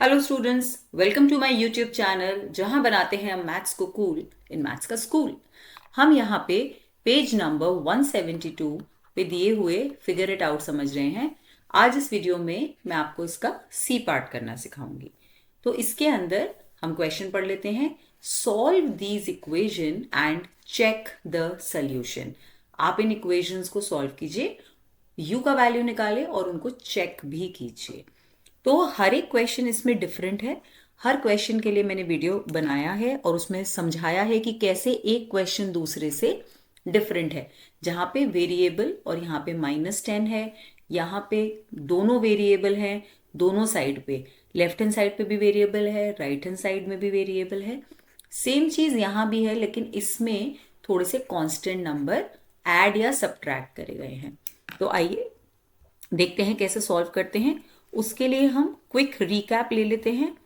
Hello students, welcome to my YouTube channel जहां बनाते हैं हम मैथ्स को कूल इन मैथ्स का स्कूल। हम यहाँ पे पेज नंबर 172 पे दिए हुए फिगर इट आउट समझ रहे हैं। आज इस वीडियो में मैं आपको इसका सी पार्ट करना सिखाऊंगी। तो इसके अंदर हम क्वेश्चन पढ़ लेते हैं। Solve these equation and check the solution. आप इन इक्वेशंस को सॉल्व कीजिए, यू का वैल्यू निकालें और उनको चेक भी कीजिए। तो हर एक क्वेश्चन इसमें डिफरेंट है। हर क्वेश्चन के लिए मैंने वीडियो बनाया है और उसमें समझाया है कि कैसे एक क्वेश्चन दूसरे से डिफरेंट है। जहाँ पे वेरिएबल और यहाँ पे -10 है, यहाँ पे दोनों वेरिएबल हैं दोनों साइड पे। लेफ्ट हैंड साइड पे भी वेरिएबल है, राइट हैंड साइड में भी वेरिएबल है। सेम चीज यहाँ भी है, लेकिन इसमें थोड़े से कांस्टेंट नंबर ऐड या सब्ट्रैक्ट करे गए हैं। तो आइए देखते हैं कैसे सॉल्व करते हैं। उसके लिए हम क्विक रिकैप ले लेते हैं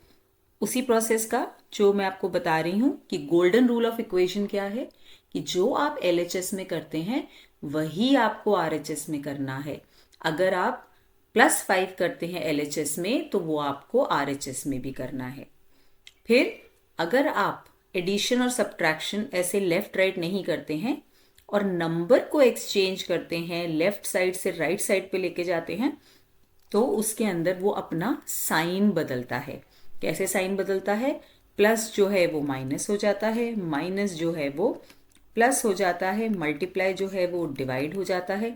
उसी प्रोसेस का जो मैं आपको बता रही हूं कि गोल्डन रूल ऑफ इक्वेशन क्या है, कि जो आप एलएचएस में करते हैं वही आपको आरएचएस में करना है। अगर आप +5 करते हैं एलएचएस में तो वो आपको आरएचएस में भी करना है। फिर अगर आप एडिशन और सब्ट्रैक्शन ऐसे लेफ्ट राइट नहीं करते हैं और नंबर को एक्सचेंज करते हैं, लेफ्ट साइड से राइट साइड पे लेके जाते हैं, तो उसके अंदर वो अपना साइन बदलता है। कैसे साइन बदलता है? प्लस जो है वो माइनस हो जाता है, माइनस जो है वो प्लस हो जाता है, मल्टीप्लाई जो है वो डिवाइड हो जाता है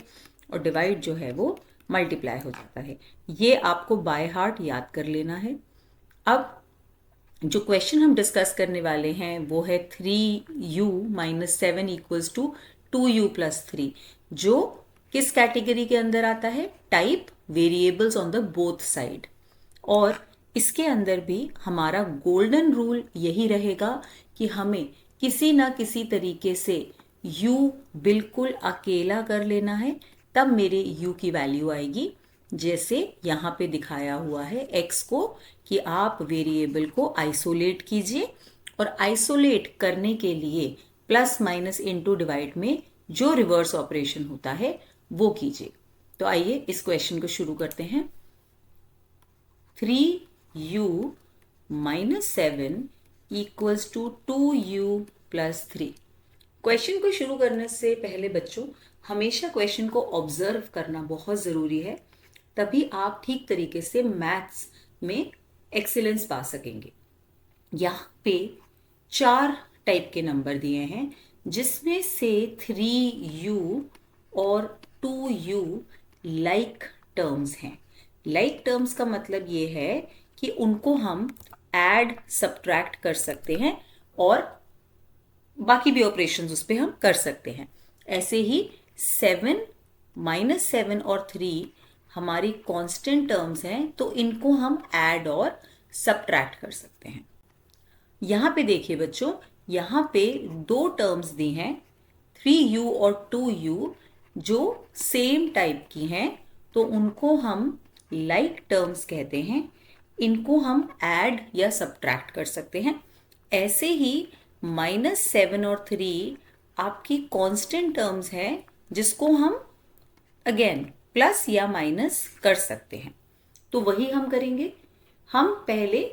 और डिवाइड जो है वो मल्टीप्लाई हो जाता है। ये आपको बाय हार्ट याद कर लेना है। अब जो क्वेश्चन हम डिस्कस करने वाले हैं वो है 3u - 7 = 2u + 3, जो किस कैटेगरी के अंदर आता है? Type variables on the both side. और इसके अंदर भी हमारा गोल्डन रूल यही रहेगा कि हमें किसी ना किसी तरीके से u बिल्कुल अकेला कर लेना है, तब मेरे u की वैल्यू आएगी। जैसे यहाँ पे दिखाया हुआ है x को, कि आप वेरिएबल को आइसोलेट कीजिए और आइसोलेट करने के लिए प्लस माइनस इनटू डिवाइड में जो रिवर्स ऑपरेशन होता है वो कीजिए। तो आइए इस क्वेश्चन को शुरू करते हैं। 3u - 7 = 2u + 3। क्वेश्चन को शुरू करने से पहले बच्चों, हमेशा क्वेश्चन को ऑब्जर्व करना बहुत ज़रूरी है, तभी आप ठीक तरीके से मैथ्स में एक्सीलेंस पा सकेंगे। यहाँ पे 4 टाइप के नंबर दिए हैं, जिसमें से 3u और 2u लाइक टर्म्स हैं। लाइक टर्म्स का मतलब ये है कि उनको हम ऐड सब्ट्रैक्ट कर सकते हैं और बाकी भी ऑपरेशंस उस पर हम कर सकते हैं। ऐसे ही 7 -7 और 3 हमारी कांस्टेंट टर्म्स हैं, तो इनको हम ऐड और सब्ट्रैक्ट कर सकते हैं। यहाँ पे देखिए बच्चों, यहाँ पे 2 टर्म्स दी हैं 3u और 2u, जो सेम टाइप की हैं, तो उनको हम लाइक टर्म्स कहते हैं। इनको हम ऐड या सब्ट्रैक्ट कर सकते हैं। ऐसे ही -7 और 3 आपकी कांस्टेंट टर्म्स हैं, जिसको हम अगेन प्लस या माइनस कर सकते हैं। तो वही हम करेंगे। हम पहले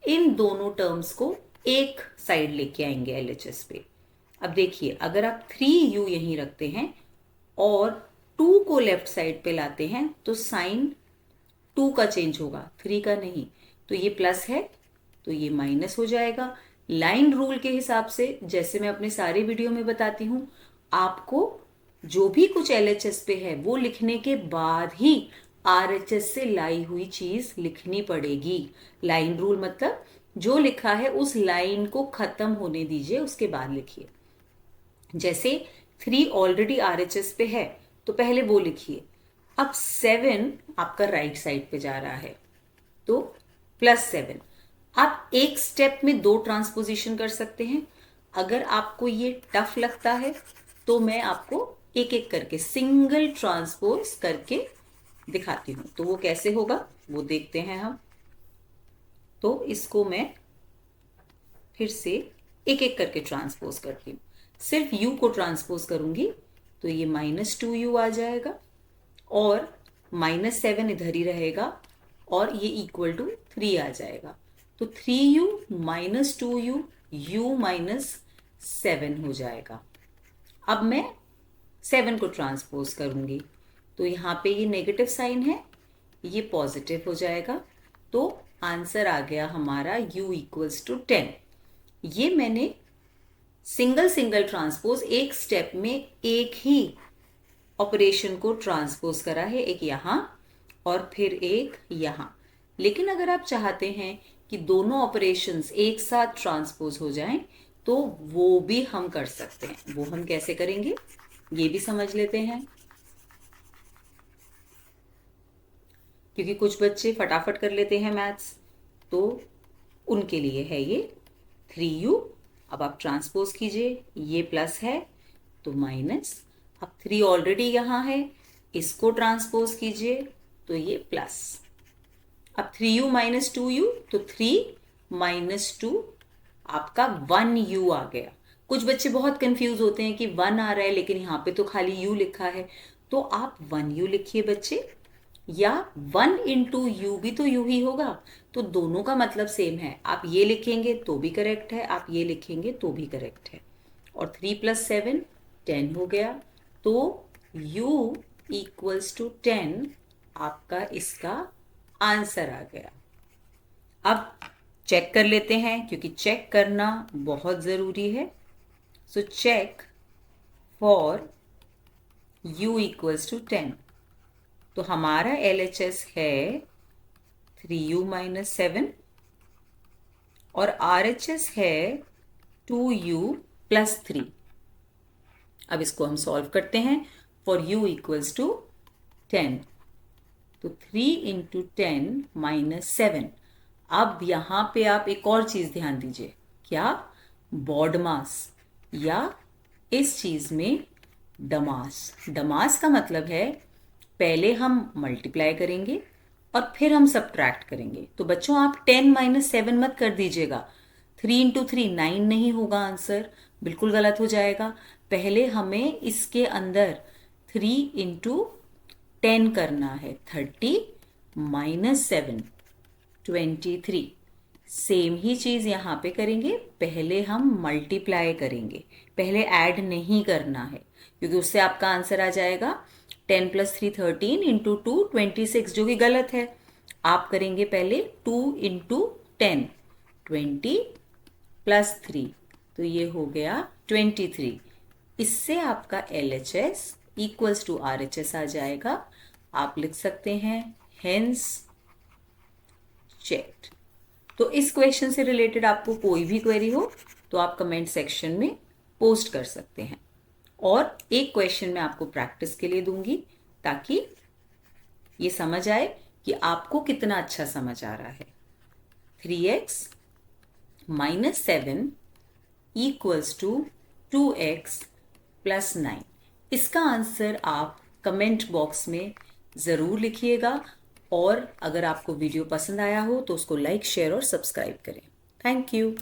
इन दोनों टर्म्स को एक साइड लेके आएंगे एलएचएस पे। अब देखिए, अगर आप 3u यहीं रखते हैं और 2 को लेफ्ट साइड पे लाते हैं तो साइन 2 का चेंज होगा, 3 का नहीं। तो ये प्लस है तो ये माइनस हो जाएगा। लाइन रूल के हिसाब से, जैसे मैं अपने सारे वीडियो में बताती हूँ, आपको जो भी कुछ एलएचएस पे है वो लिखने के बाद ही आरएचएस से लाई हुई चीज लिखनी पड़ेगी। लाइन रूल मतलब जो लिखा है उस लाइन को खत्म होने दीजिए, उसके बाद लिखिए। जैसे 3 ऑलरेडी आरएचएस पे है तो पहले वो लिखिए। अब 7 आपका राइट साइड पे जा रहा है तो +7। आप एक स्टेप में 2 ट्रांसपोजिशन कर सकते हैं। अगर आपको ये टफ लगता है तो मैं आपको एक एक करके सिंगल ट्रांसपोज करके दिखाती हूं। तो वो कैसे होगा वो देखते हैं हम। तो इसको मैं फिर से एक एक करके ट्रांसपोज करती हूँ। सिर्फ u को ट्रांसपोज करूंगी तो ये -2u आ जाएगा और -7 इधर ही रहेगा और ये इक्वल टू 3 आ जाएगा। तो 3u minus 2u, u minus 7 हो जाएगा। अब मैं 7 को ट्रांसपोज करूंगी तो यहाँ पे ये नेगेटिव साइन है, ये पॉजिटिव हो जाएगा। तो आंसर आ गया हमारा u इक्वल्स टू 10। ये मैंने सिंगल सिंगल ट्रांसपोज एक स्टेप में एक ही ऑपरेशन को ट्रांसपोज करा है, एक यहाँ और फिर एक यहाँ। लेकिन अगर आप चाहते हैं कि दोनों ऑपरेशंस एक साथ ट्रांसपोज हो जाएं तो वो भी हम कर सकते हैं। वो हम कैसे करेंगे ये भी समझ लेते हैं, क्योंकि कुछ बच्चे फटाफट कर लेते हैं मैथ्स, तो उनके लिए है ये 3u। अब आप ट्रांसपोज कीजिए, ये प्लस है तो माइनस, अब 3 ऑलरेडी यहाँ है, इसको ट्रांसपोज कीजिए तो ये प्लस। अब 3u माइनस 2u, तो 3 माइनस 2 आपका 1u आ गया। कुछ बच्चे बहुत कंफ्यूज होते हैं कि 1 आ रहा है लेकिन यहाँ पे तो खाली u लिखा है, तो आप 1u लिखिए बच्चे, या 1 इंटू यू भी तो यू ही होगा, तो दोनों का मतलब सेम है। आप ये लिखेंगे तो भी करेक्ट है, आप ये लिखेंगे तो भी करेक्ट है। और 3 प्लस 7 10 हो गया, तो u इक्वल्स टू 10 आपका इसका आंसर आ गया। अब चेक कर लेते हैं, क्योंकि चेक करना बहुत ज़रूरी है। So check for u equals to 10। तो हमारा LHS है 3u माइनस 7 और RHS है 2u प्लस 3। अब इसको हम सॉल्व करते हैं। फॉर u इक्वल्स टू 10, तो 3 इंटू 10 माइनस 7। अब यहाँ पे आप एक और चीज़ ध्यान दीजिए, क्या? बॉडमास, या इस चीज़ में डमास। डमास का मतलब है पहले हम मल्टीप्लाई करेंगे और फिर हम सब्ट्रैक्ट करेंगे। तो बच्चों आप 10 माइनस 7 मत कर दीजिएगा। 3 इंटू 3 9 नहीं होगा आंसर, बिल्कुल गलत हो जाएगा। पहले हमें इसके अंदर 3 इंटू 10 करना है। 30 माइनस 7 23। सेम ही चीज़ यहाँ पे करेंगे, पहले हम मल्टीप्लाई करेंगे, पहले ऐड नहीं करना है, क्योंकि उससे आपका आंसर आ जाएगा 10 प्लस 3 13 इंटू 2 26, जो कि गलत है। आप करेंगे पहले 2 इंटू 10 20 प्लस 3, तो ये हो गया 23। इससे आपका LHS इक्वल्स टू RHS आ जाएगा। आप लिख सकते हैं हेंस चेक्ड। तो इस क्वेश्चन से रिलेटेड आपको कोई भी क्वेरी हो तो आप कमेंट सेक्शन में पोस्ट कर सकते हैं, और एक क्वेश्चन मैं आपको प्रैक्टिस के लिए दूंगी ताकि ये समझ आए कि आपको कितना अच्छा समझ आ रहा है। 3x minus 7 equals to 2x plus 9। इसका आंसर आप कमेंट बॉक्स में ज़रूर लिखिएगा, और अगर आपको वीडियो पसंद आया हो तो उसको लाइक, शेयर और सब्सक्राइब करें। Thank you.